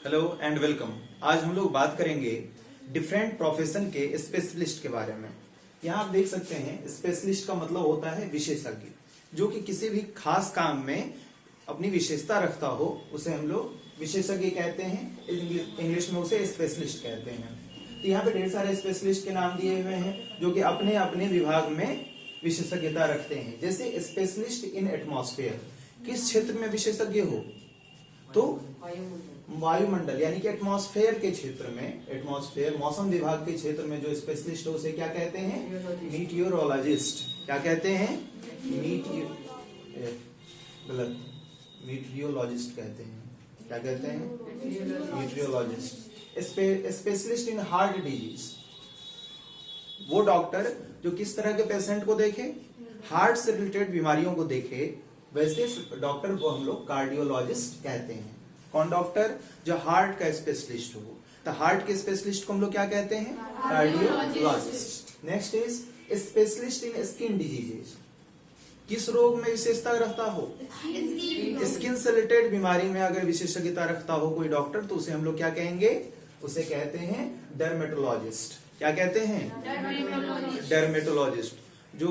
Hello and welcome. आज हम लोग बात करेंगे डिफरेंट प्रोफेशन के स्पेशलिस्ट के बारे में। यहाँ आप देख सकते हैं स्पेशलिस्ट का मतलब होता है विशेषज्ञ, जो कि किसी भी खास काम में अपनी विशेषता रखता हो उसे हम लोग विशेषज्ञ कहते हैं। इंग्लिश में उसे स्पेशलिस्ट कहते हैं। तो यहाँ पे ढेर सारे स्पेशलिस्ट के नाम दिए हुए हैं जो कि अपने अपने विभाग में विशेषज्ञता रखते हैं। जैसे स्पेशलिस्ट इन एटमॉस्फेयर, किस क्षेत्र में विशेषज्ञ हो तो वायुमंडल यानी कि एटमॉस्फेयर के क्षेत्र में, एटमॉस्फेयर मौसम विभाग के क्षेत्र में जो स्पेशलिस्ट हो उसे क्या कहते हैं? मीटियोरोलॉजिस्ट। क्या कहते हैं? मीटियोलॉजिस्ट कहते हैं। क्या कहते हैं? मीटियोलॉजिस्ट। स्पेशलिस्ट इन हार्ट डिजीज, वो डॉक्टर जो किस तरह के पेशेंट को देखे? हार्ट से रिलेटेड बीमारियों को देखे, वैसे डॉक्टर को हम लोग कार्डियोलॉजिस्ट कहते हैं। कौन डॉक्टर? जो हार्ट का स्पेशलिस्ट हो। तो हार्ट के स्पेशलिस्ट को हम लोग क्या कहते हैं? Cardiologist. Next is specialist in skin diseases, किस रोग में विशेषता रखता हो? स्किन से रिलेटेड बीमारी में अगर विशेषज्ञता रखता हो कोई डॉक्टर तो उसे हम लोग क्या कहेंगे? उसे कहते हैं डर्मेटोलॉजिस्ट। क्या कहते हैं? डर्मेटोलॉजिस्ट। जो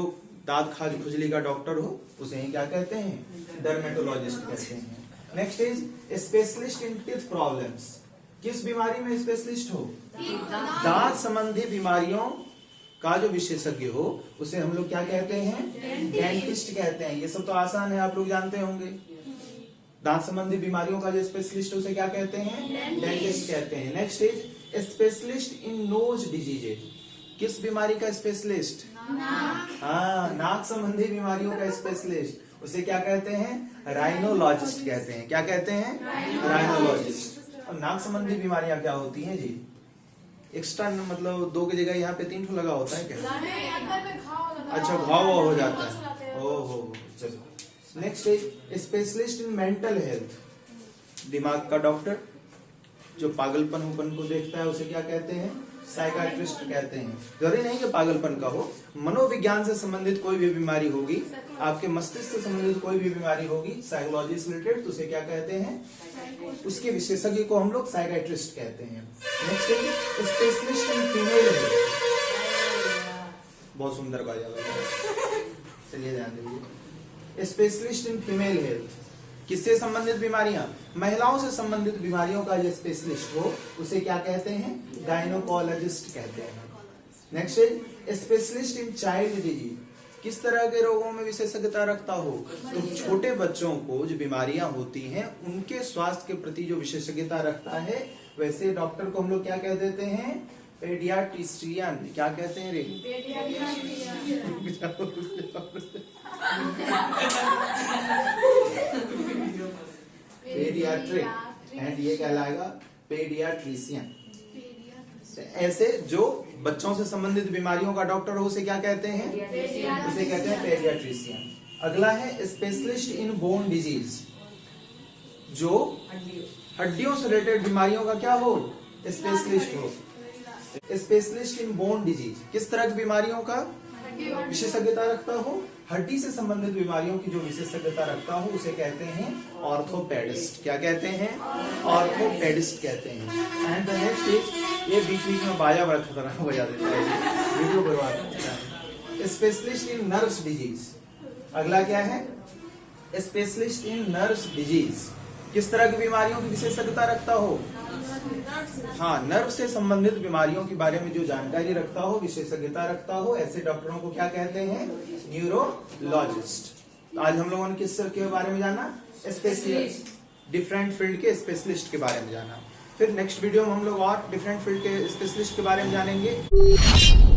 दांत खाज खुजली का डॉक्टर हो उसे ही क्या कहते हैं? डर्मेटोलॉजिस्ट कहते हैं। Next is specialist in teeth problems, किस बीमारी में स्पेशलिस्ट हो? दांत संबंधी बीमारियों का जो विशेषज्ञ हो उसे हम लोग क्या कहते हैं? डेंटिस्ट कहते हैं। ये सब तो आसान है, आप लोग जानते होंगे। दांत संबंधी बीमारियों का जो स्पेशलिस्ट है उसे क्या कहते हैं? डेंटिस्ट कहते हैं। Next is specialist in knows diseases, किस बीमारी का स्पेशलिस्ट? हाँ, नाक संबंधी बीमारियों का स्पेशलिस्ट, उसे क्या कहते हैं? राइनोलॉजिस्ट कहते हैं। क्या कहते हैं? राइनोलॉजिस्ट। और नाक संबंधी बीमारियां क्या होती हैं जी? एक्स्ट्रा मतलब 2 की जगह यहाँ पे 3 लगा होता है क्या? अच्छा, घाव हो जाता है। ओहो, चलो। Next is specialist in mental health, दिमाग का डॉक्टर जो पागलपन को देखता है उसे क्या कहते हैं? साइकाट्रिस्ट कहते हैं। जरूरी नहीं कि पागलपन का हो, मनोविज्ञान से संबंधित कोई भी बीमारी होगी, आपके मस्तिष्क से संबंधित कोई भी बीमारी होगी साइकोलॉजी से रिलेटेड, तो उसे क्या कहते हैं? उसके विशेषज्ञ को हम लोग साइकाट्रिस्ट कहते हैं। नेक्स्ट है स्पेशलिस्ट इन फीमेल हेल्थ, बहुत सुंदर बाजा लगा, चलिए ध्यान दीजिए। स्पेशलिस्ट इन फीमेल हेल्थ, किससे संबंधित बीमारियां? महिलाओं से संबंधित बीमारियों का जो स्पेशलिस्ट हो उसे क्या कहते हैं? गायनोकोलॉजिस्ट कहते हैं। Next is specialist in child disease, किस तरह के रोगों में विशेषज्ञता रखता हो? तो छोटे बच्चों को जो बीमारियां होती हैं उनके स्वास्थ्य के प्रति जो विशेषज्ञता रखता है, वैसे डॉक्टर को हम लोग क्या कह देते हैं? पेडियाट्रिशियन। क्या कहते हैं रे? पेडियाट्रिक, एंड ये कहलाएगा पेडियाट्रिशियन। ऐसे जो बच्चों से संबंधित बीमारियों का डॉक्टर हो उसे क्या कहते हैं? उसे कहते हैं पेडियाट्रिशियन। अगला है स्पेशलिस्ट इन बोन डिजीज, जो हड्डियों से रिलेटेड बीमारियों का क्या हो? स्पेशलिस्ट हो। स्पेशलिस्ट इन बोन डिजीज, किस तरह की बीमारियों का विशेषज्ञता रखता हो? हड्डी से संबंधित बीमारियों की जो विशेषज्ञता रखता हो उसे कहते हैं ऑर्थोपेडिस्ट। क्या कहते हैं? ऑर्थोपेडिस्ट कहते हैं। एंड द नेक्स्ट इज, ये बीच में बाजा बड़ा खतरनाक बजा देता है, वीडियो बर्बाद करता है। स्पेशलिस्ट इन नर्व्स डिजीज, अगला क्या है? स्पेशलिस्ट इन नर्व्स डिजीज, किस तरह की बीमारियों की विशेषज्ञता रखता हो? हाँ, नर्व से संबंधित बीमारियों के बारे में जो जानकारी रखता हो, विशेषज्ञता रखता हो, ऐसे डॉक्टरों को क्या कहते हैं? न्यूरोलॉजिस्ट। तो आज हम लोगों ने किस के बारे में जाना? स्पेशलिस्ट, डिफरेंट फील्ड के स्पेशलिस्ट के बारे में जाना। फिर नेक्स्ट वीडियो में हम लोग और डिफरेंट फील्ड के स्पेशलिस्ट के बारे में जानेंगे।